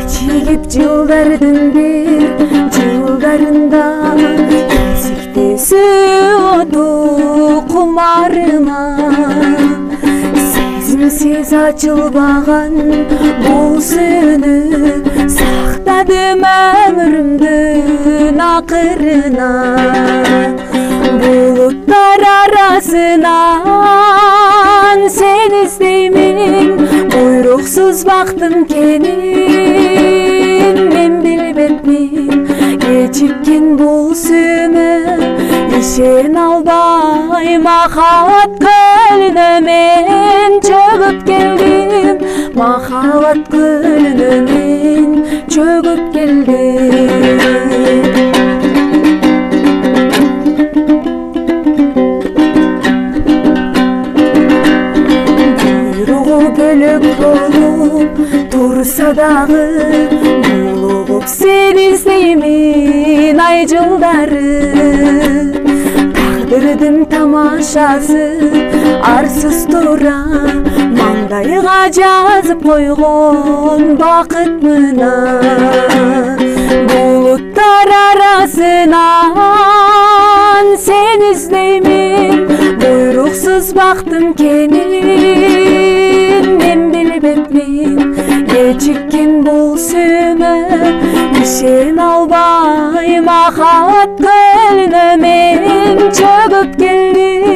Kechigip жылдардын бир жылдарында кезиктесүү оту кумарыма сезимсиз ачылбаган бул сүйүүнү сактадым өмүрүмдүн акырына булуттар арасынан сени издеймин буйруксуз бактым кенин мен билбепмин кечиккен бул сүйүүмө ишен албай махабат көлүнө мен чөгүп келдим махабат көлүнө мен чөгүп келдим бөлөк болуп турса дагы булугуп сени издеймин ай жылдары тагдырдын тамашасы арсыз тура маңдайга жазып койгон бакыт мына булуттар арасынан сени издеймин буйруксуз бактым кенин мен билбепмин кечиккен бул сүйүүмө ишен албай махабат көлүнө мен чөгүп келдим